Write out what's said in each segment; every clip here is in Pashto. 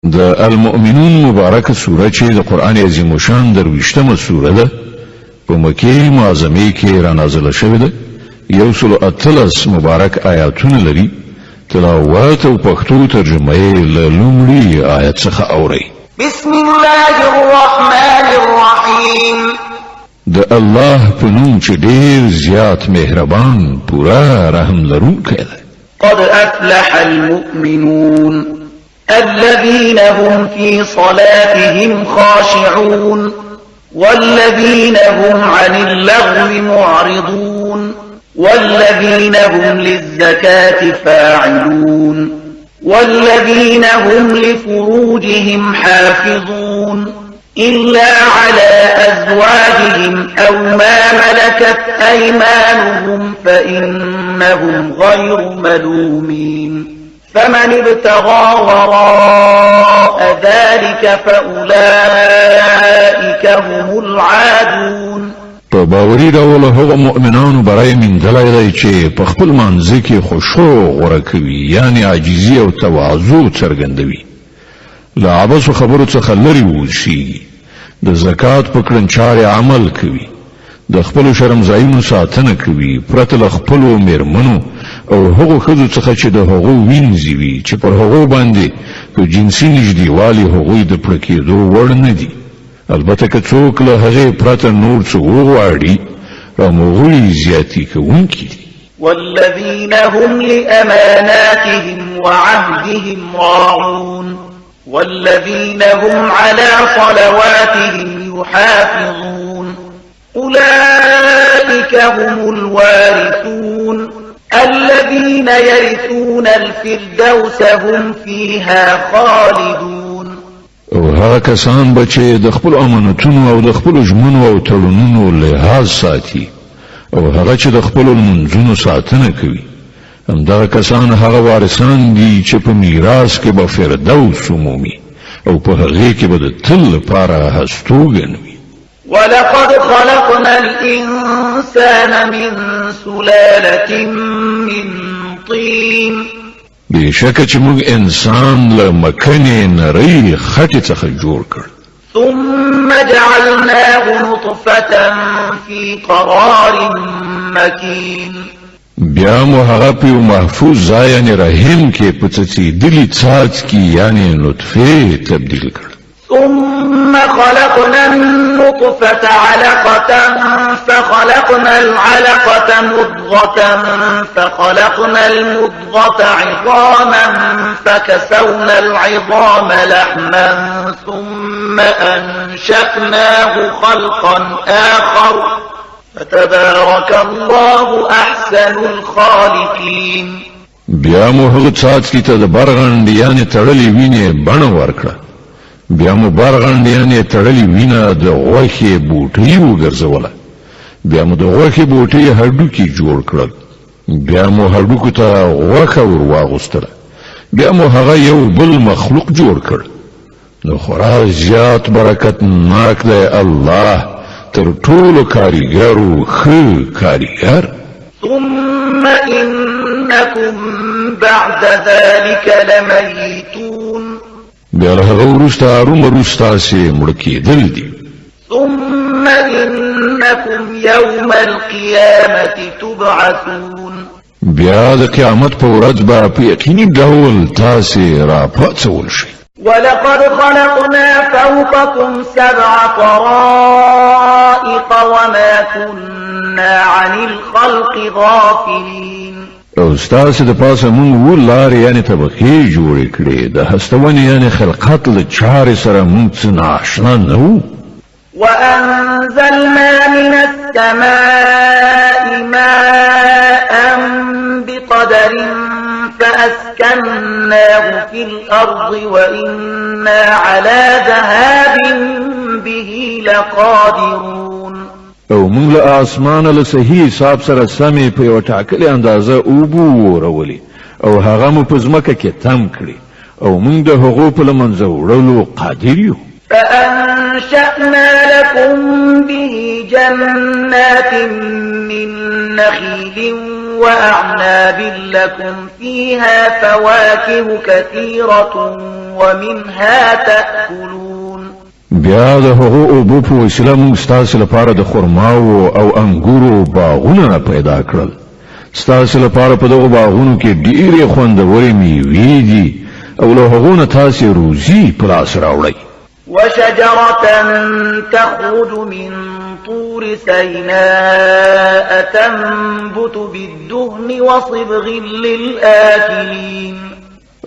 د المؤمنون مبارکه سوره چې د قران عظیم شان درویشتمه سوره ده په مکه معظمه کې را نازله شوې ده. 113 مبارک آیاتونه لري. تلاوت او پښتو ترجمه یې له لومړي آیت څخه اوري. بسم الله الرحمن الرحیم. د الله په نوم چې ډېر زیات مهربان پورا رحم لرونکی دی. قد أفلح المؤمنون الذين هم في صلاتهم خاشعون والذين هم عن اللغو معرضون والذين هم للزكاة فاعلون والذين هم لفروجهم حافظون إلا على أزواجهم أو ما ملكت أيمانهم فإنهم غير ملومين فمن ابتغى وراء ذلك فأولئك هم العادون. په باوري ډول هغه مؤمنانو برای مندلای دی چې په خپل منځ کې خشوع غوره کوي، یعنی عاجزي او تواضع څرګندوي، له عبث خبرو څخه لري وشي، د زکات په کړنچاري عمل کوي، د خپل شرمځایونو ساتنه کوي پرته له خپلو میرمنو او هغو ښځو څخه چې د هغو وینځي وي چې پر هغو باندې په جنسي نږدېوالي هغوی د پوره کېدو وړ نه دي. البته که څوک له هغې پرته نور څه وغواړي همغوی زیاتي کوونکي دي. والذين هم لأماناتهم وعهدهم راعون والذين هم على صلواتهم يحافظون أولئك هم الوارثون الذين يرثون الفردوس هم فيها خالدون. او هغه کسان به چې د خپل امانتونو او د خپل ژمنو او تړونونو لحاظ ساتي او هغه چې د خپل منځونو ساتنه کوي، همدغه کسان هغه وارثان دي چې په میراث کې به فردوس عمومي او په هغې کې به د تل لپاره هستوګن وي. ولقد خلقنا الإنسان من سلالة من طين. بشکه چې موږ انسان له مکنې نرۍ خټې څخه جوړ کړ. ثم جعلناه نطفة في قرار مكين. بیا مو هغه په محفوظ ځای یعنی رحم کې په څڅېدلي څاڅکي یعنی نطفه تبدیل کړ. ثم خلقنا النطفة علقة فخلقنا العلقة مضغة فخلقنا المضغة عظاما فكسونا العظام لحما ثم أنشأناه خلقا آخر فتبارك الله أحسن الخالقين. بیا مو هغه څاڅکي ته د برغند یعنی تړلې وینې بڼه ورکړه. بیا مو برغند یعنی تړلې وینه د غوښې بوټي وګرځوله. بیا مو د غوښې بوټي هډوکي جوړ کړل. بیا مو هډوکو ته غوښه ور واغوستله. بیا مو هغه یو بل مخلوق جوړ کړ. نو خورا زیات برکت ناک دی الله تر ټولو کاریګرو ښه کاریګر. ثم إنكم بعد ذلك لميتون. بیا له هغه وروسته ارومرو ستاسې مړه کېدل دي. ثم إنكم يوم القيامة تبعثون. بیا د قیامت په ورځ به په یقیني ډول تاسې راپاڅول شئ. ولقد خلقنا فوقكم 7 طرائق وما كنا عن الخلق غافلين. او ستاسې د پاسه مونږ لارې یعنی طبقې جوړې کړې، د هستونې یعنی خلقت له چارې سره مونږ څه نااشنا نه وو. وأنزلنا من السماء ماء بقدر فأسكناه في الأرض وإنا على ذهاب به لقادرون. او مونږ له اسمانه له صحیح حساب سره سمې په یوه ټاکلې اندازه اوبه ورولې او هغه مو په ځمکه کې تم کړي او مونږ د هغو په له منځه وړلو قادر یو. فأنشأنا لكم به جنات من نخيل وأعناب لكم فيها فواكه كثيرة ومنها تأكلون بیا د هغو اوبو په وسیله موږ ستاسو لپاره د خرماو او انګورو باغونه پیدا کړل ستاسو لپاره په دغو باغونو کې ډېرې خوندورې میوې دي او له هغو نه تاسو روزي په لاس راوړئ وشجرة تخرج من طور سيناء تنبت بالدهن وصبغ للآكلين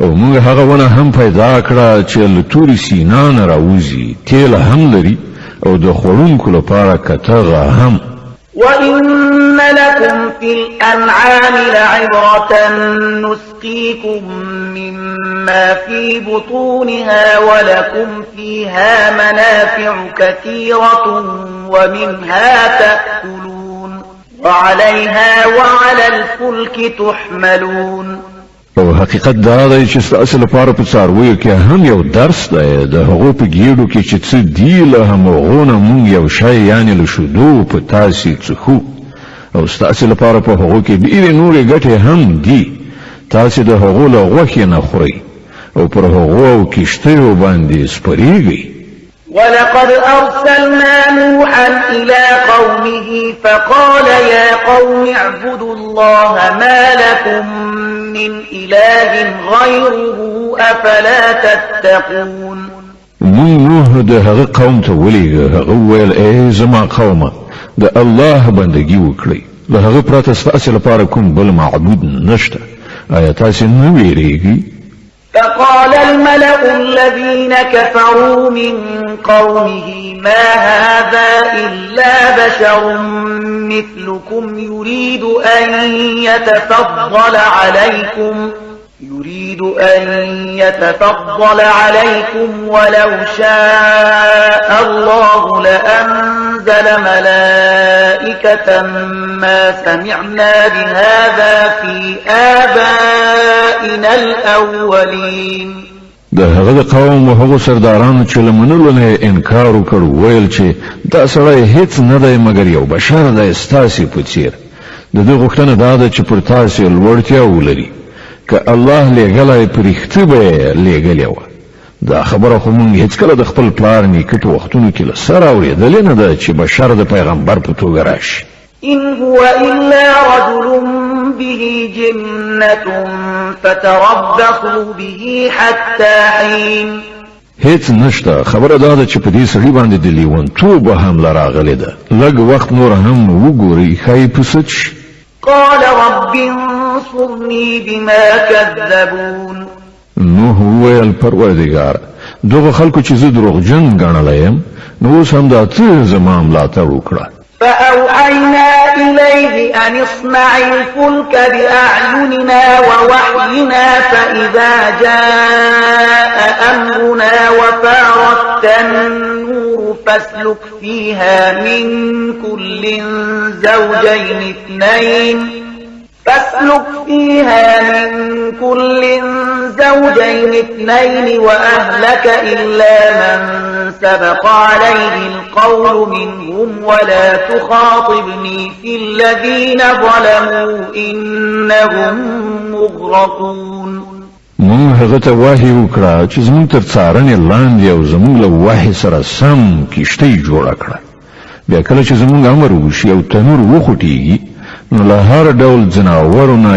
او موږ هغه ونه هم پیدا کړه چې له تورې سینا نه راوځي تیل هم لري او د خوړونکو لپاره کتغه هم وإن لكم في الأنعام لعبرة نسقيكم مما في بطونها ولكم فيها منافع كثيرة ومنها تأكلون وعليها وعلى الفلك تحملون او حقیقت دا دی چې ستاسو لپاره په څارویو کې هم یو درس دی د هغو په ګېډو کې چې څه دي له همغو نه موږ یو شی یعنې له شیدو په تاسې څښو او ستاسو لپاره په هغو کې ډېرې نورې ګټې هم دي تاسې د هغو له غوښې نه خورئ او پر هغو او کښتیو باندې سپرېږئ ولقد أرسلنا نوحا إلى قومه فقال يا قوم اعبدوا الله ما لكم من إله غيره أفلا تتقون مون نوح د هغه قوم ته ولېږه هغه وویل ای زما قومه د الله بندګي وکړئ له هغه پرته ستاسو لپاره کوم بل معبود نشته آیا تاسو نه ویریږئ فقال الملأ الذين كفروا من قومه ما هذا إلا بشر مثلكم يريد أن يتفضل عليكم ولو شاء الله لأنزل ملائكة ما سمعنا بهذا في آبائنا الأولين د هغه قوم او هغه سردارانو چې لمنلو نه انکار وکړ ویل چې دا سړی هیڅ نه دی مګر یو بشر دی ستاسو په څیر د دې غوښتنه دا ده چې پر تاسو لوړتیا ولري که الله لګلای پرېخته به لګلې و دا خبره خو مونږ هیڅ کله د خپل پلار نیکټ وختونو کې له سره اورېدلې نه ده چې بشر د پیغمبر په توګه راشي إن هو إلا رجل به جنة فتربصوا به حتى حين هیڅ نشته خبره دا ده چې په دې سړي باندې د لیونتوب حمله راغلې ده لږ وخت نور هم وګورئ ښایي پسه شي قال رب انصرني بما كذبون نوح وویل پروردګار دغه خلکو چې زه دروغجن ګڼلی یم نو اوس هم دا ته زما ملاتړ وکړه فأوحينا إليه أن اصنع الفلك بأعيننا ووحينا فإذا جاء أمرنا وفارت النور فاسلك فيها من كل زوجين اثنين وأهلك إلا من سبق عليه القول منهم ولا تخاطبني في الذين ظلموا إنهم مغرقون مون هغه ته وحی وکړه چې زموږ تر څارنې لاندې او زموږ له وحی سره سم کښتۍ جوړه کړه بیا کله چې زموږ امر وشي او تنور وخوټېږي نو له هر ډول ځناورونه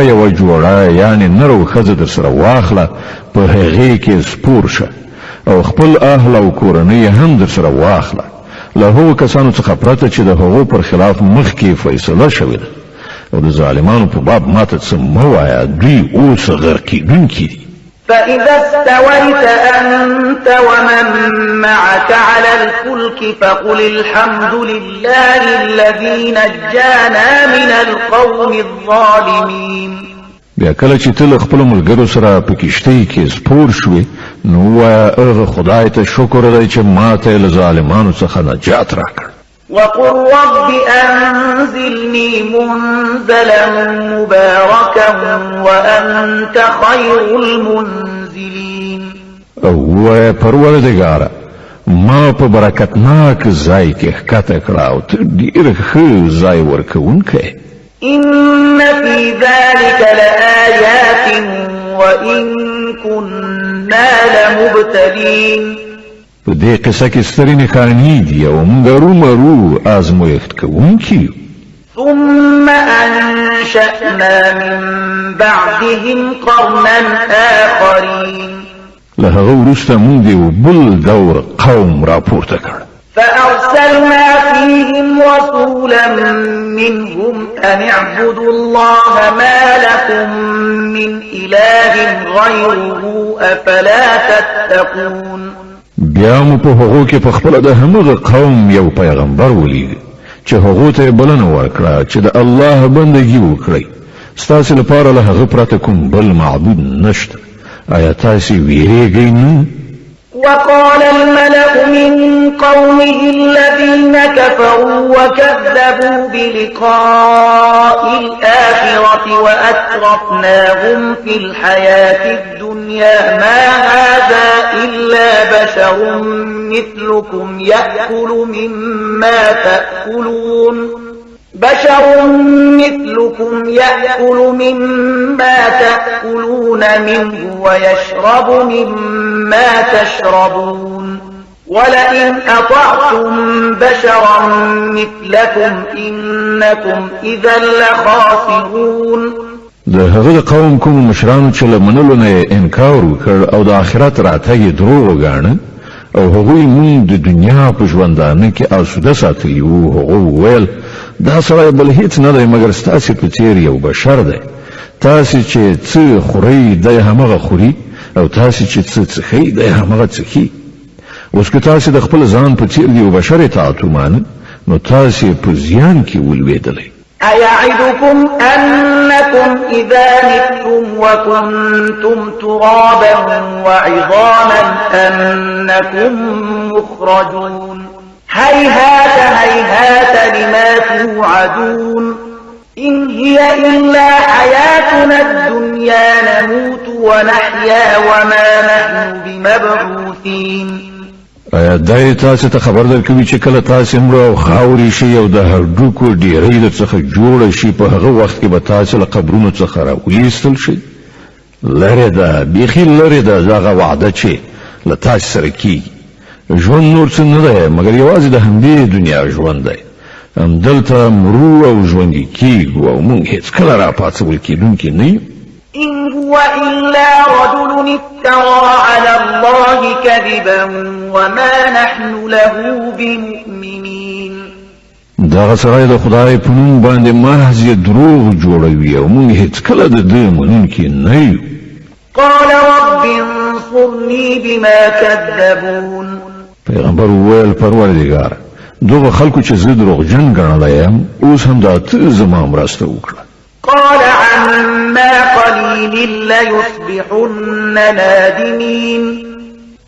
یوه جوړه یعنې نر او ښځه در سره واخله په هغې کې سپور شه او خپل اهل او کورنۍ هم در سره واخله له هغو کسانو څخه پرته چې د هغو پر خلاف مخکې فیصله شوې ده او د ظالمانو په باب ماته څه مه وایه دوی اوس غرقېدونکي دي فإذا استويت أنت ومن معك على الفلك فقل الحمد لله الذي نجانا من القوم الظالمين بیا کله چې ته له خپلو ملګرو سره په کښتۍ کې سپور شوې نو ووایه هغه خدای ته شکر دی چې ماته یې له ظالمانو څخه نجات راکړ وقل رب أنزلني منزلا مباركا وأنت خير المنزلين او ووایه پروردګاره ما په برکتناک ځای کې ښکته کړه او ته ډېر ښه ځای ورکوونکی إن في ذلك لآيات وإن كنا إنا لمبتلين. په دې قصه کې سترې نښانې دي او موږ رومرو آزمویښت کوونکي. ثم أنشأنا من بعدهم قرنا آخرين. له هغه وروسته موږ یو بل دور قوم راپورته کړ. فأرسلنا فيهم رسولا منهم أن اعبدوا الله ما لكم من إله غيره أفلا تتقون. بیا مو په هغو کې په خپل د همغه قوم یو پیغمبر ولید چې هغه ته بلنه ورکړه چې د الله بندګي وکړي. ستاسو لپاره له هغه پرته کوم بل معبود نشته. آیا تاسو ویریږئ نه؟ وقال الملأ من قومه الذين كفروا وكذبوا بلقاء الآخرة وأترفناهم في الحياة الدنيا ما هذا إلا بشر مثلكم يأكل مما تأكلون منه ويشرب مما تشربون ولئن أطعتم بشرا مثلكم إنكم إذا لخاسرون. د هغه قوم کوم مشرانو چې له منلو نه انکار وکړ او د آخرت راتګ دروغ وګاڼه او هغوی مونږ د دنیا په ژوندانه کې آسوده ساتلی وو. هغه ویل دا سړی بل هیڅ نه دی مګر ستاسې په څیر یو بشر دی. تاسې چې څه خورئ دی همغه خوري او تاسې چې څه څښئ دی همغه څښي. اوس که تاسې د خپل ځان په څیر د یو بشر اطاعت ومانه نو تاسې په زیان کې ولوېدلی. أيعدكم أنكم إذا متم وكنتم ترابا وعظاما أنكم مخرجون. هيهات هيهات لما توعدون. إن هي إلا حياتنا الدنيا نموت ونحيا وما نحن بمبعوثين. آیا دای تاسو ته خبر درکوي چې کله تاسو مړ او خاوري شي او د هډوکو ډیرې څخه جوړ شي په هغه وخت کې به تاسو له قبرونو څخه راوېستل شي؟ لره ده بيخي لره ده دغه وعده چې له تاسو سره کیږي. ژوند نور څه نه دی مګر یوازې د همدې دنیا ژوند دی. همدلته مرو او ژوندي کیږو او موږ هیڅ کله راپاڅول کېدونکي نه یو. إن هو إلا رجل افترى على الله كذبا وما نحن له بمؤمنين. دغه سړی د خدای په نوم باندې محض دروغ جوړوي او موږ هیڅ کله د دې منونکي نه یو. قال رب انصرني بما كذبون. پیغمبر وویل پروردګار دغه خلکو چې زه دروغجن ګڼلی یم اوس هم دا ته زما مرسته وکړه. قال عما قليل ليصبحن نادمين.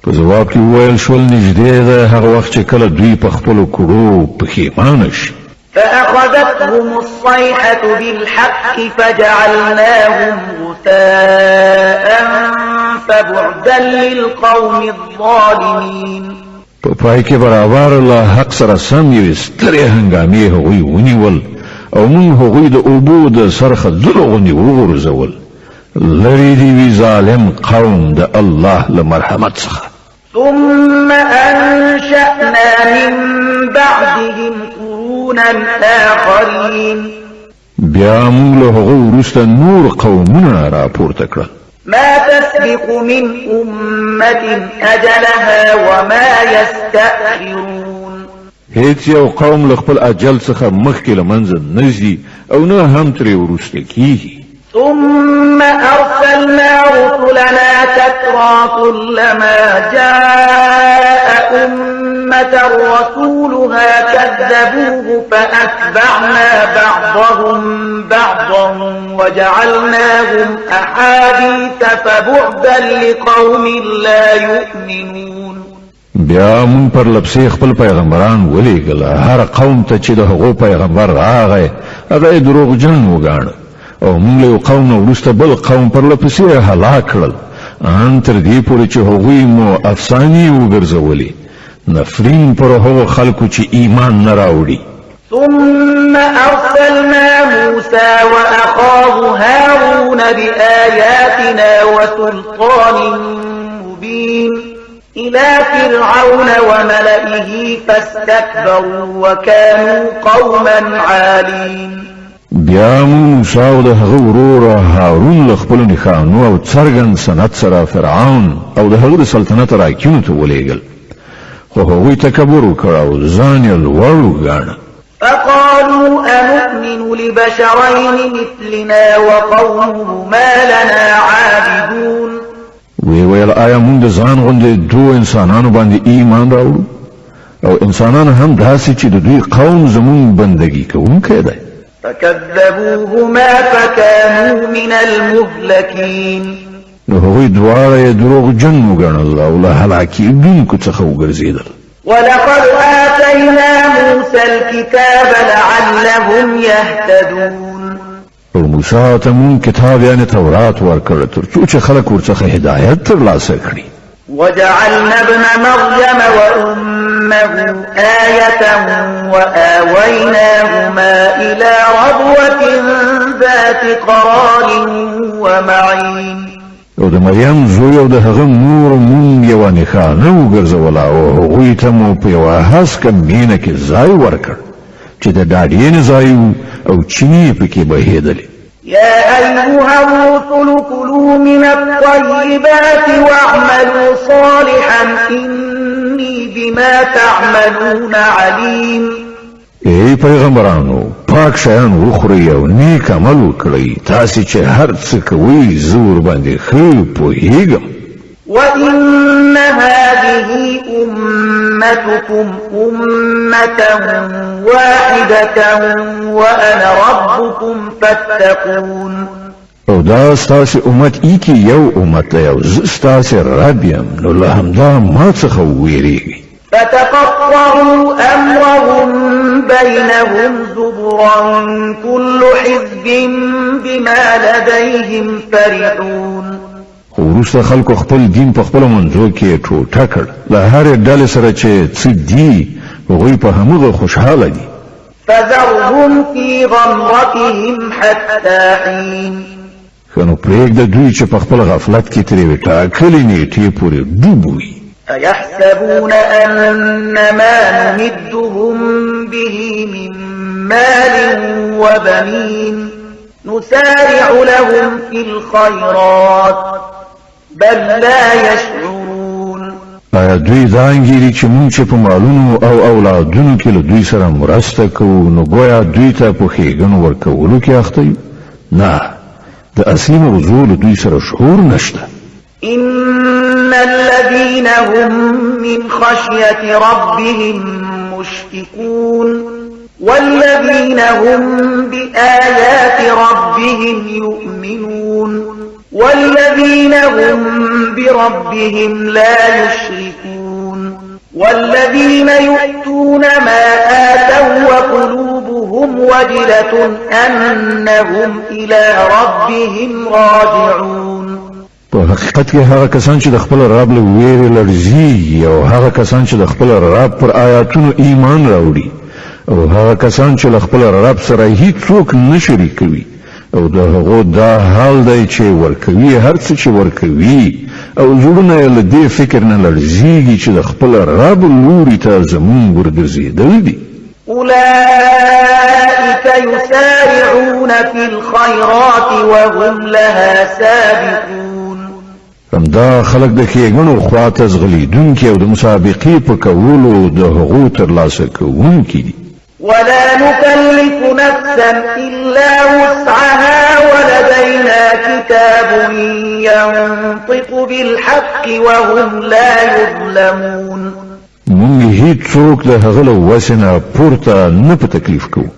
په جواب کې وویل شول نږدې ده هغه وخت چې کله دوی په خپلو کړو پښیمانه شي. فأخذتهم الصيحة بالحق فجعلناهم غثاء فبعدا للقوم الظالمين. په پای کې برابر له حق سره سم یو سترې هنګامې هغوی ونیول او موږ هغوی د اوبو د سرخه دلو غوندې وغورځول. لرې دې وي ظالم قوم د الله له مرحمت څخه. ثم أنشأنا من بعدهم قرونا آخرين. بیا موږ له هغو وروسته نور قومونه راپورته کړل. ما تسبق من أمة أجلها وما يستأخرون. هیڅ یو قوم له خپل اجل څخه مخکې له منځه نه ځي او نه هم ترې وروسته کیږي. ثم أرسلنا رسلنا تترى كلما جاء أمة رسولها كذبوه فأتبعنا بعضهم بعضا وجعلناهم أحاديث فبعدا لقوم لا يؤمنون. بیا مون پر لپسې خپل پیغمبران ولېږل. هر قوم ته چې د هغو پیغمبر راغی هغه دروغجن وګاڼه او موږ له قوم وروسته بل قوم پر لپسې هلاک کړل ان تر دې پورې چې هغوی مو افسانې وګرځولې نفرین پر هغو خلکو چې ایمان نه راوړي. ثم أرسلنا موسى وأخاه هارون بآياتنا وسلطان إلى فرعون وملئه فاستكبروا وكانوا قوما عالين. بیا موسی او د هغه ورور هارون له خپلو نښانو او څرګند سنت سره فرعون او د هغه د سلطنت راکینو ته ولېږل، خو هغوی تکبر وکړ او ځان یې لوړ وګاڼه. فقالوا أنؤمن لبشرين مثلنا وقومهما لنا عابدون. وی ویل آیا موږ د ځان غوندې دوه انسانانو باندې ایمان راوړو او انسانان هم داسې چې د دوی قوم زموږ بندګي کوونکی دی. فكذبوهما فكانوا من المهلكين. نو هغوی دواړه یې دروغجن وګڼل او له هلاکېدونکو څخه وګرځېدل. ولقد آتينا موسى الكتاب لعلهم يهتدون. او موسی ته مونږ کتاب یعنی تورات ورکړ تر څو چې خلک ورڅخه هدایت ترلاسه کړي. وجعلنا ابن مريم وأمه آية وآويناهما إلى ربوة ذات قرار ومعين. او د مریم زوی او د هغه مور مونږ یوه نښانه وګرځوله او هغوی ته مو په یوه هسکه مینه کې ځای ورکړ چې د ډاډینې ځای او چینې پکې بهېدلې. يا أيها الرسل كلوا من الطيبات واعملوا صالحا إني بما تعملون عليم. ای پیغمبرانو پاک شیان وخورئ او نیک عمل وکړئ، تاسې چې هر څه کوئ زه ورباندې ښه پوهېږم. وإن هذه أمتكم أمة واحدة وأنا ربكم فاتقون. او دا ستاسې امت ایکې یو امت دی او زه ستاسې رب یم، نو له همدا ما څخه وویرېږئ. فتقطعوا أمرهم بينهم زبرا كل حزب بما لديهم فرحون. خو وروسته خلکو خپل دین په خپلو منځو کې ټوټه کړ، له هرې ډلې سره چې څه دي هغوی په همغه خوشحاله دي. فذرهم في غمرتهم حتى حين. ښه نو پرېږده دوی چې په خپل غفلت کې ترې یوې ټاکلې نیټې پورې ډوب وي. أيحسبون أن ما نمدهم به من مال وبنين نسارع لهم في الخيرات بل لا يشعرون. آیا دوی دا انګیري چې موږ چې په مالونو او اولادونو کې له دوی سره مرسته کوو نو ګویا دوی ته په ښېګڼو ورکولو کې اخته یو؟ نه، د اصلي موضوع له دوی سره شعور نشته. إن الذين هم من خشية ربهم مشفقون والذين هم بآيات ربهم يؤمنون والذين هم بربهم لا يشركون والذين يؤتون ما آتوا وقلوبهم وجلة أنهم إلى ربهم راجعون. په حقیقت کې هغه کسان چې د خپل رب له ویرې لړزېږي او هغه کسان چې د خپل رب پر آیاتونو ایمان راوړي او هغه کسان چې له خپل رب سره هیڅوک نه شریکوي او د هغو دا حال دی چې ورکوي هر څه چې ورکوي او زړونه یې له دې فکر نه لړزېږي چې د خپل رب لوري ته زمونږ ورګرځېدل دي. أولئك يسارعون في الخيرات وهم لها سابقون. همدا خلک د ښېګڼو خواته ځغلېدونکي او د مسابقې په کولو د هغو ترلاسه کوونکي دي. ولا نكلف نفسا إلا وسعها ولدينا كتاب ينطق بالحق وهم لا يظلمون. مونږ هیڅوک د هغه له وسې نه پورته نه په تکلیف کوو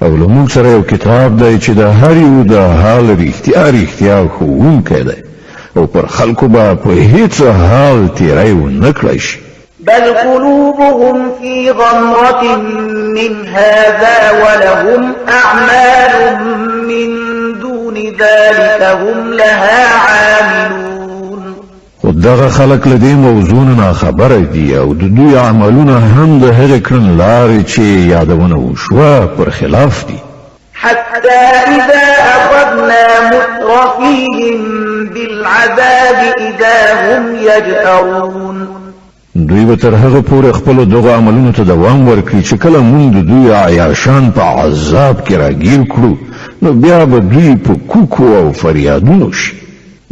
او له مونږ سره یو کتاب دی چې د هر یو د حال رښتیا ښوونکی دی او پر خلکو به په هیڅ حال تیری ونه کړی شي. بل قلوبهم في غمرة من هذا ولهم أعمال من دون ذلك هم لها عاملون. خو دغه خلک له دې موضوع نه خبره دي او د دوی عملونه هم د هغې کړنلارې چې یادونه وشوه پر خلاف دي. حتى إذا أخذنا مترفيهم بالعذاب إذا هم يجأرون. دوی به تر هغه پورې خپل دغه عملونو ته دوام ورکړي چې کله موږ د دوی عیاشان په عذاب کې راګیر کړو نو بیا به دوی په کوکو او فریادونو شي.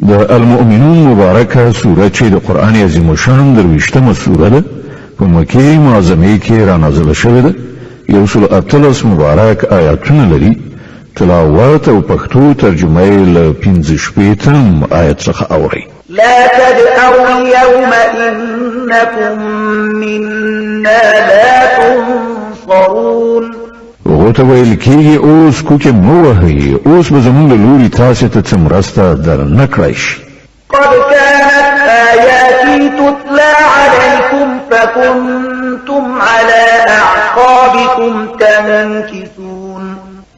د المؤمنون مبارکه سوره چې د قرآن عظیم شان 23مه سوره ده په مکې معظمه کې را نازله شوې ده. 118 مبارک آیاتونه لري. تلاوت او پښتو ترجمه یې له 15 آیت څخه اوري. لا تدعوا اليوم إنكم منا لا تنصرون. وغوته ویل کېږي اوس کوکې مو وهئ، اوس به زموږ له لوري تاسې ته څه مرسته در نه کړی شي. قد كانت آياتي تتلى عليكم فكنتم على أعقابكم تنكثون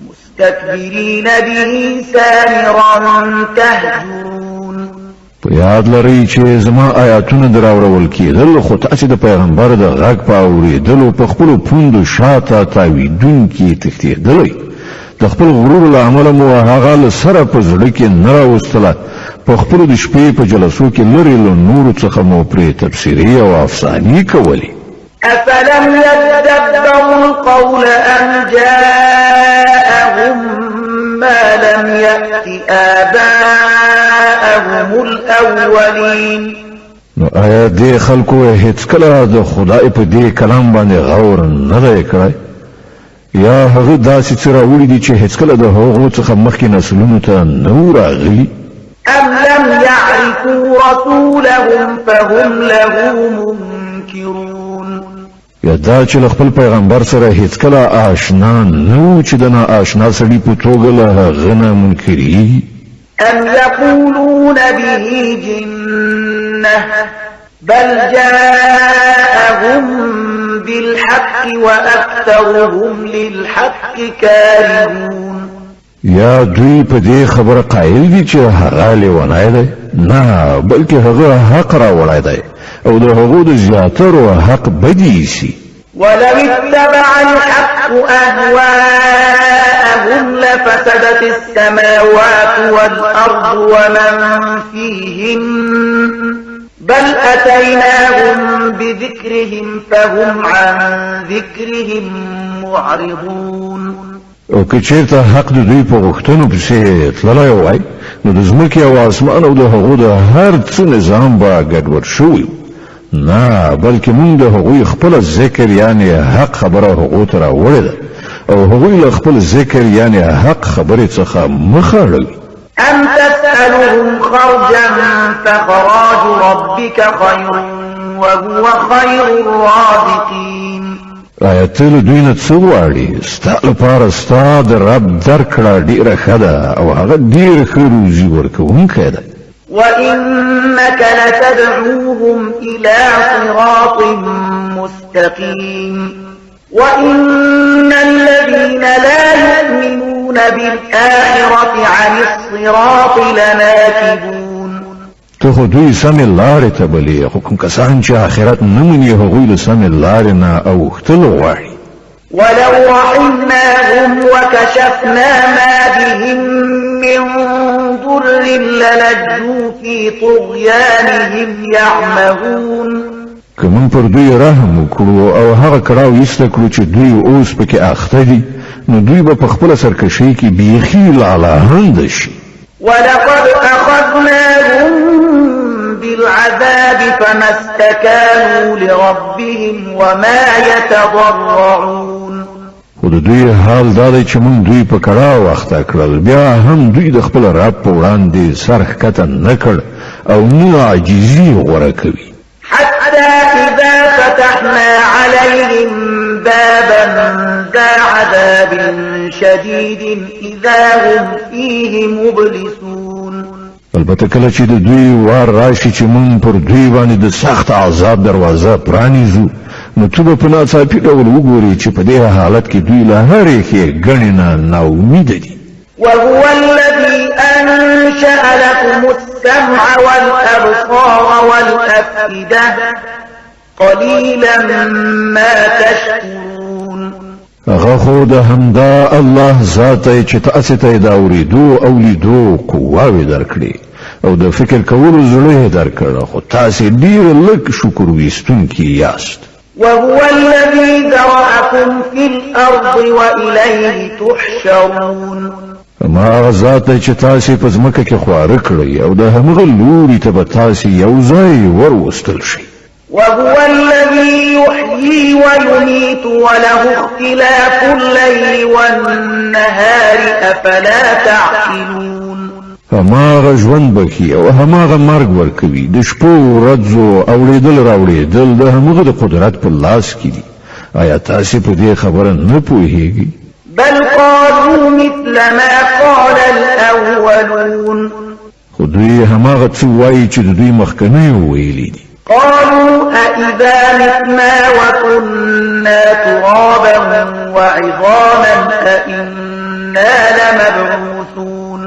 مستكبرين به سامرا تهجرون. په یاد لرئ چې زما آیاتونه دراوړل کېدل خو تاسې د پیغمبر د غږ په اورېدلو په خپلو پوندو شاته تاویدونکي تښتېدلئ. د خپل غرور له امله مو هغه له سره په زړه کې نه راوستله. په خپلو د شپې په جلسو کې لرې له نورو څخه مو پرې تبصرې او افسانې کولې. أفلم يدبروا القول أم جاءهم ما لم يأت آباءهم الأولين. نو آیا دې خلکو هیڅ کله د خدای په دې کلام باندې غور نه دی کړی؟ یا هغه داسې څه راوړي دي چې هیڅ کله د هغو څخه مخکې نسلونو ته نه و راغلي؟ أم لم يعرفوا رسولهم فهم له منكرون. یا دا چې له خپل پیغمبر سره هیڅ کله آشنا نه و چې د ناآشنا سړي په توګه له هغه نه منکري؟ أم يقولون به جنة بل جاءهم بالحق وأكثرهم للحق كارهون. یا دوی په دې خبره قائل دي چې هغه لیونی دی؟ نه بلکې هغه حق راوړی دی او د هغو د زیاترو حق بدی سي. ولو اتبع الحق أهواءهم لفسدت السماوات والأرض ومن فيهن بل أتيناهم بذكرهم فهم عن ذكرهم معرضون. او که چیرته حق د دوی په غوښتنو پسې تللی وای نو د ځمکې او اسمان او د هغو د هر څه نظام به ګډوډ شوی و. نه بلکې موږ د هغوی خپل ذکر یعنی حق خبره هغو ته راوړې ده او هغوی له خپل ذکر یعنی حق خبرې څخه مخ اړوي. أم تسألهم خرجا فخراج ربك خير وهو خير الرازقين. آیا ته له دوی نه څه غواړې؟ ستا لپاره ستا د رب درکړه ډېره ښه ده او هغه ډېر ښه روزي ورکوونکی دی. وإنك لتدعوهم إلى صراط مستقيم وإن الذين لا يؤمنون بالآخرة عن الصراط لناكبون. ته خو دوی سمې لارې ته بلې خو کوم کسان چې آخرت نه مني هغوی له سمې لارې نه اوښتل غواړي. ولو رحمناهم وكشفنا ما بهم من ضر للجوا في طغيانهم يعمهون. که موږ پر دوی رحم وکړو او هغه کړاو ایسته کړو چې دوی اوس پکې اخته دي نو دوی به په خپله سرکشۍ کې بیخي لالاهنده شي. ولقد أخذناهم بالعذاب فما استكانوا لربهم وما يتضرعون. خو د دوی حال دا دی چې موږ دوی په کړاو اخته کړل بیا هم دوی د خپل رب په وړاندې سر ښکته نه کړ او نه عاجزي غوره کوي. حتى إذا فتحنا عليهم بابا ذا عذاب شديد إذا هم فيه مبلسون. البته کله چې د دوی وار راشي چې موږ پر دوی باندې د سخت عذاب دروازه پرانیزو نو ته به په ناڅاپي ډول وګورې چې په دې حالت کې دوی له هرې ښېګڼې نه ناامیده دي. وهو الذي أنشأ لكم السمع والأبصار والأفئدة قليلا ما تشكرون. هغه خو د همدا الله ذات چې تاسې ته د اورېدو او لیدو قواوې درکړي او د فکر کولو زړه درکړه خو تاسو ډیر لږ شکر ویستونکي یاست. وهو الذي ذرأكم في الأرض وإليه تحشرون. ما ذات چې تاسو په ځمکه کې خواره کړی او د همغه لوري ته به تاسو یو ځای وروستل شي. وهو الذي يحيي ويميت وله اختلاف الليل والنهار أفلا تعقلون. هماغه ژوند بکی او هماغه مرګ ورکوي د شپو ورځو اوریدل راوړېدل د همغه د قدرت په لاس کې دي. آیا تاسو په دې خبره نه پوهیږئ؟ بل قالوا مثل ما قال الأولون. خو دوی هماغه څه وایي چې د دوی مخکنیو ویلي دي. قالوا أإذا متنا وكنا ترابا وعظاما أإنا لمبعوثون.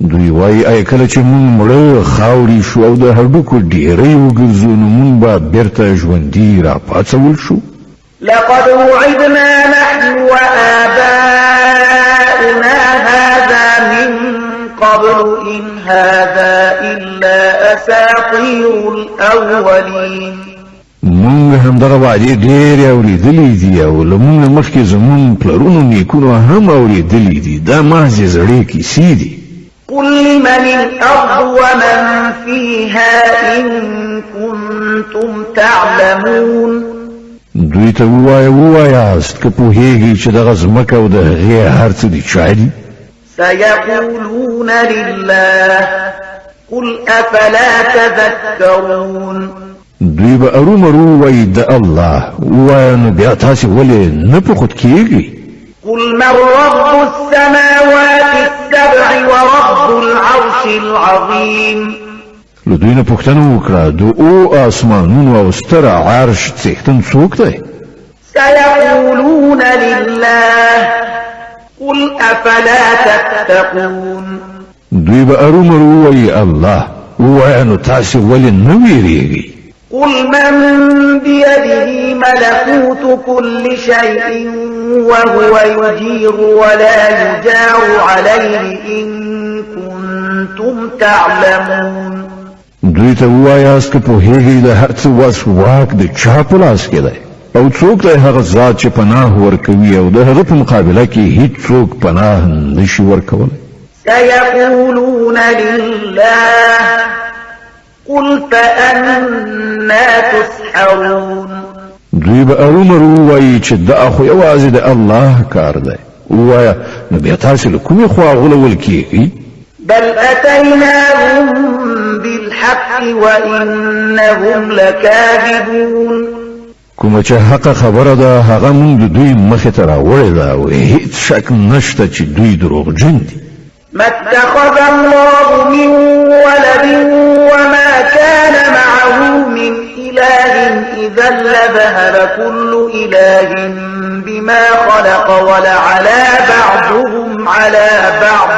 دوی وایي ای کله چې مونږ مړه خاوري شو او د هډوکو ډیرې وګرځو نو مونږ به بیرته ژوندي را پاڅول شو. لقد وعدنا نحن وآباؤنا هذا من قبل إن هذا إلا أساطير الأولين. مونږ هم دغه وعدې ډېرې اورېدلې دي او له مونږ مخکې زمونږ پلرونو نیکونو هم اورېدلې دي. دا محض زړې کیسې دي. قل لمن الأرض ومن فيها إن كنتم تعلمون. دوی ته ووایاست که پوهیږئ چې دغه ځمکه او د هغې هر څه دي چا دي؟ سيقولون لله قل أفلا تذكرون. دوی به ارومرو وایي د الله. ووایه نو بیا تاسې ولې نه په خود کېږئ؟ قل من رب السماوات السبع ورب العرش العظيم. له دوی نه پوښتنه وکړه د آسمانونو او ستر عرش څښتن څوک دی؟ سيقولون لله قل أفلا تتقون. دوی به ارومرو وایي الله. ووایه نو تاسې ولې نه ویریږئ؟ قل من بيده ملكوت كل شيء وهو يجير ولا يجار عليه إن كنتم تعلمون. دوی ته ووایاست که پوهیږئ د هر څه وس واک د چا په لاس کې دی او څوک دی هغه ذات چې پناه ورکوي او د هغه په مقابله کې هیڅوک پناه نشي ورکولی. سيقولون لله قل فأنا تسحرون. دوی به ارومرو وایي چې دا خو یوازې د الله کار دی. ووایه نو بیا تاسې له کومې خوا غولول کېږئ؟ بل أتيناهم بالحق وإنهم لكاذبون. کومه چې حق خبره ده هغه مونږ د دوی مخې ته راوړې ده او هیڅ شک نشته چې دوی دروغجن دي. ما اتخذ الله من ولد وما كان معه من إله إذا لذهب كل إله بما خلق ولعلى بعضهم على بعض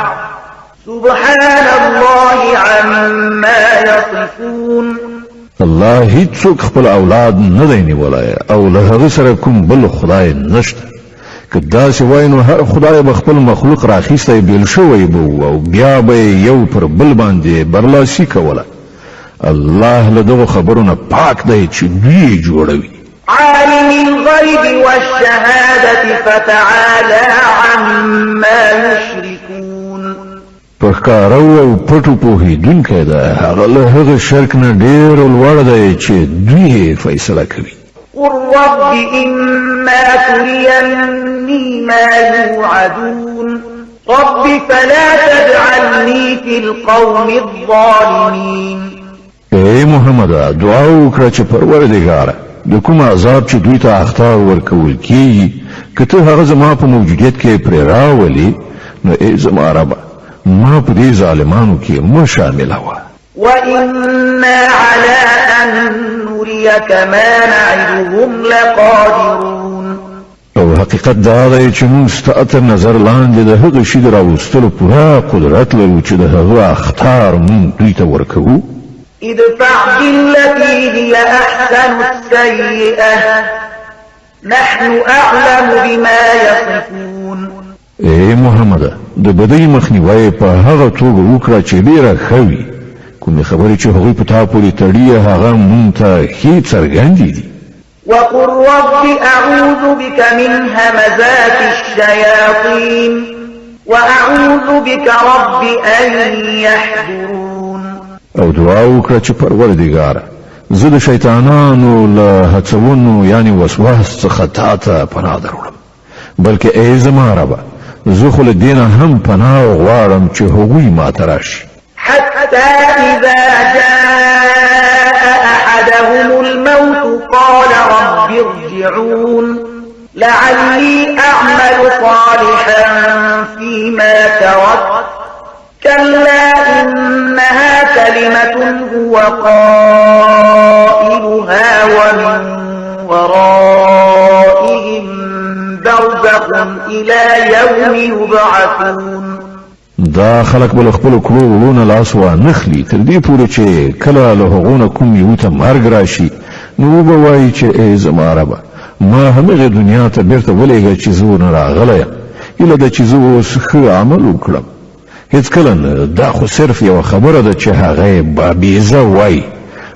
سبحان الله عما يصفون. الله هیڅوک خپل اولاد نه دی نیولی او له هغه سره کوم بل خدای نشته. که داسې وای نو هر خدای به خپل مخلوق راخیستی بیل شوی به او بیا به یو پر بل باندې برلاسي کوله. الله له دغو خبرو نه پاک دی چې دوی جوړوي. عالم الغیب والشهادة فتعالى عما يشركون. په ښکارو او پټو پوهېدونکی ده هغه له هغه شرک نه ډېر لوړ دی چې دوی فیصله کوي. قل رب إما تريني ما يوعدون رب فلا تجعلني في القوم الظالمين. ای محمد دعا وکړه چې پروردګاره د کوم عذاب چې دوی ته اخطار ورکول کیږي که ته هغه زما په موجودیت کې پرې راولي نو ای زما رب ما په دې ظالمانو کې مه شاملوه. وإنا على أن نريك ما نعدهم لقادرون. او حقیقت دا دی چې موږ ستا تر نظر لاندې د هغه شي د راوستلو پوره قدرت لرو چې د هغه اخطار موږ دوی ته ورکوو. ادفع بالتي هي أحسن السيئة نحن أعلم بما يصفون. ای محمد د بدی مخنیوي په هغه توګه وکړه چې ډیره ښه وي کومې خبرې چې هغوی په تا پورې تړي هغه مونږ ته ښې څرګندې دي. وقل رب أعوذ بك من همزات الشياطين وأعوذ بك رب أن يحضرون. او دعا وکړه چې پروردګاره زه د شیطانانو له هڅونو یعنی وسواس څخه تا ته پناه دروړم، بلکې ای زما ربه زه خو له دې نه هم پناه غواړم چې هغوی ماته راشي. حتى إذا جاء أحدهم الموت قال رب ارجعون لعلي أعمل صالحا فيما تركت كلا إنها كلمة هو قائلها ومن ورائهم برزخ إلى يوم يبعثون. دا خلق بل خپل کړو ورونه لاس و نخلی تر دې پورې چې کله له هغونه کوم یو ته مرګ راشي نو به وایي چې ای زما ربه ما همغه دنیا ته بیرته ولېږه چې زه ورنه راغلی یم ایله ده چې زه اوس ښه عمل وکړم. هېڅکله نه، دا خو صرف یوه خبره ده چې هغه یې بابیزه وایي.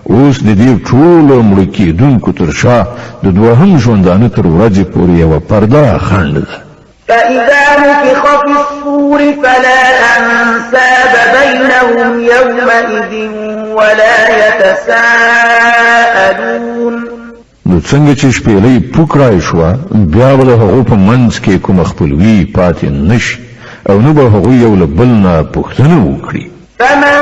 اوس د دې ټولو مړه کېدونکو تر شا د دوهم ژوندانه تر ورځې پورې یوه پرده خنډ ده. فإذا نفخ في الصور فلا أنساب بينهم يومئذ ولا يتساءلون. نو څنګه چې شپېلۍ پوکړای شوه بیا به د هغو په منځ کې کومه خپلوي پاتې نشي او نو به هغوی یو له بل نه پوښتنه وکړي. فمن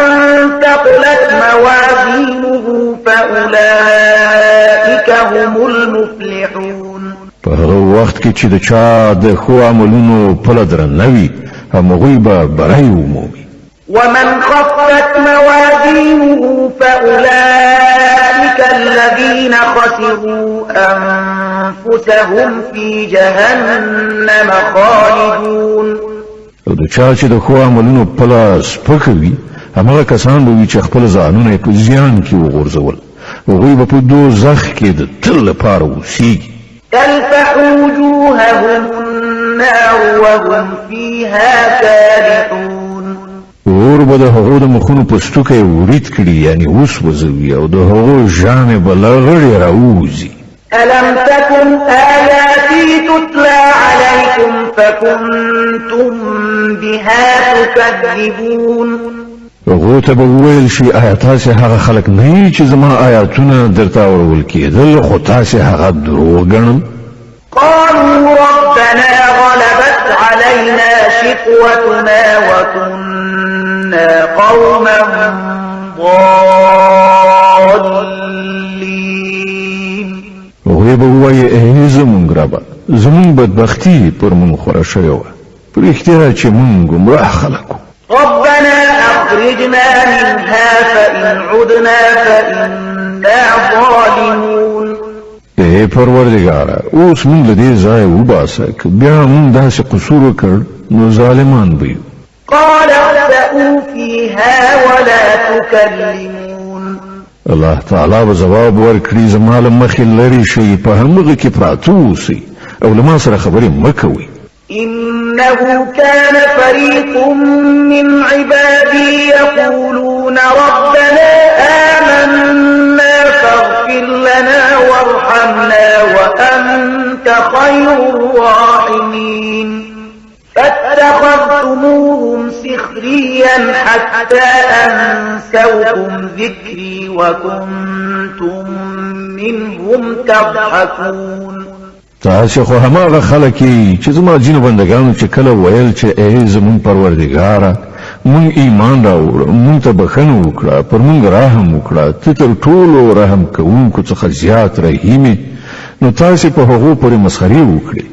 ثقلت موازينه فأولئك هم المفلحون. په هغه وخت کې چې د چا د ښو عملونو پله درنه وي همغوی به بری ومومي. ومن خفت موازينه فأولئك الذين خسروا أنفسهم في جهنم خالدون. او د چا چې د ښو عملونو پله سپکه وي همغه کسان به وي چې خپل ځانونه یې په زیان کې وغورځول، هغوی به په دوزخ کې د تل لپاره اوسیږي. تلفح وجوههم النار وهم فيها كالحون. اور به د هغو د مخونو په ستوکه یې ورید کړي یعنی وسوځوي او د هغو ژامې به له غړې راووځي. ألم تكن آياتي تتلى عليكم فكنتم بها تكذبون. هغو ته به وویل شي آیا تاسې هغه خلک نه یې چې زما آیاتونه درته اورول کېدل خو تاسې هغه دروغ ګڼل. قالوا ربنا غلبت علينا شقوتنا وكنا قوما ضالين. هغوی به ووایي ای زمونږ ربه زمونږ بدبختي پر مونږ خوره شوې وه، په رښتیا چې مونږ ګمراه خلک وو. ربنا أخرجنا منها فإن عدنا فإنا ظالمون. ای پروردګاره اوس مونږ له دې ځایه وباسه که بیا مونږ داسې قصور وکړ نو ظالمان به یو. قال اخسئوا فيها ولا تكلمون. الله تعالی به جواب ورکړي زما له مخې لرې شئ په همغه کې پراته اوسئ او له ما سره خبرې مه کوئ. إنه كان فريق من عبادي يقولون ربنا آمنا فاغفر لنا وارحمنا وأنت خير الراحمين. فاتخذتموهم سخريا حتى أنسوكم ذكري وكنتم منهم تضحكون. تاسې خو هماغه خلک یې چې زما ځینو بندګانو چې کله ویل چې ای زمونږ پروردګاره مونږ ایمان راوړو مونږ ته بښنه وکړه پر مونږ رحم وکړه ته تر ټولو رحم کوونکو څخه زیات رحیم یې، نو تاسې په هغو پورې مسخرې وکړې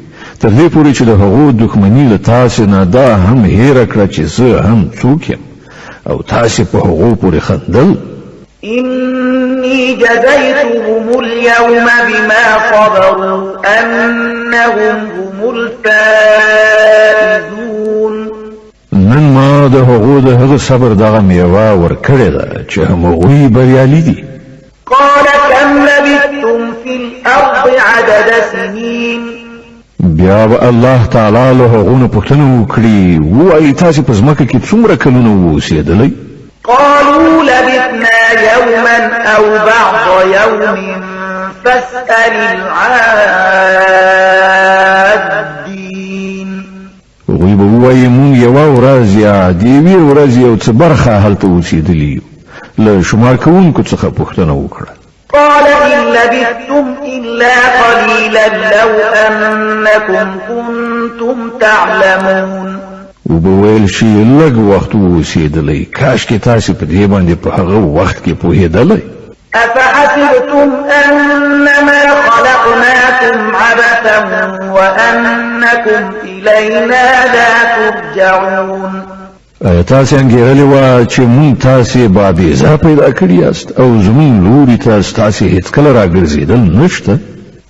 تر دې پورې چې د هغو دښمني له تاسې نه دا هم هیره کړه چې زه هم څوک یم او تاسې په هغو پورې خندل. إني جزيتهم اليوم بما صبروا أنهم هم الفائزون. نن ما د هغو د هغه صبر دغه میوه ورکړې ده چې هغوی بریالي دي. قال كم لبثتم في الأرض عدد سنين. بیا به الله تعالی له هغو نه پوښتنه وکړي ووایي تاسې په ځمکه کې څومره کلونه واوسېدلی. قالوا لبثنا يوما أو بعض يوم فاسأل العادين. وی به وایي مونږ یوه ورځ یا د یوې ورځې یو څه برخه هلته اوسېدلي یو، له شمار کوونکو څخه پوښتنه وکړه. قال إن لبثتم إلا قليلا لو أنكم كنتم تعلمون. وبه ویل شي لږ وخت اوسېدلی، کاشکې تاسې په دې باندې په هغه وخت کې پوهېدلی. أفحسبتم أنما خلقناكم عبثا وأنكم إلينا لا ترجعون. ایا تاسې انګېرلې وه چې مونږ تاسې بابیزه پیدا کړي یاست او زمونږ لوري ته ستاسې هېڅکله راګرځېدل نشته؟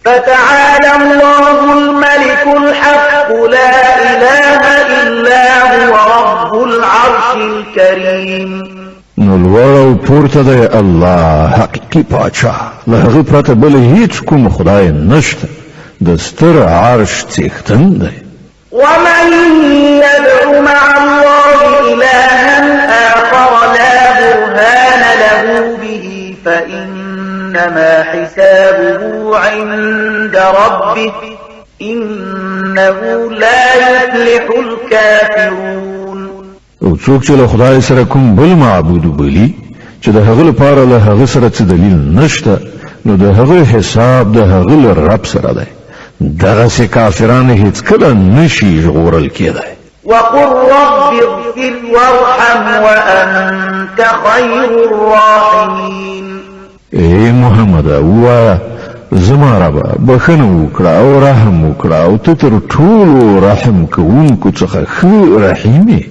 فتعالى الله الملك الحق لا إله إلا هو رب العرش الكريم. نو لوړ او پورته دی الله حقیقي پاچا، له هغه پرته بل هیڅ کوم خدای نشته، د ستر عرش څښتن دی. ومن يدعو مع الله إلها آخر لا برهان له به فإنما حسابه عند ربه إنه لا يفلح الكافرون. او څوک چې له خدای سره کوم بل معبود بلی چې د هغه لپاره له هغه سره څه دلیل نشته، نو د هغه حساب د هغه له رب سره دی. دغسې کافران هېڅکله نشي ژغورل کېدی. وقل رب اغفر وارحم وأنت خير الراحمين. ای محمد ووایه زما ربه بخښنه وکړه او رحم وکړه او ته تر ټولو رحم کوونکو څخه ښه رحیم یې.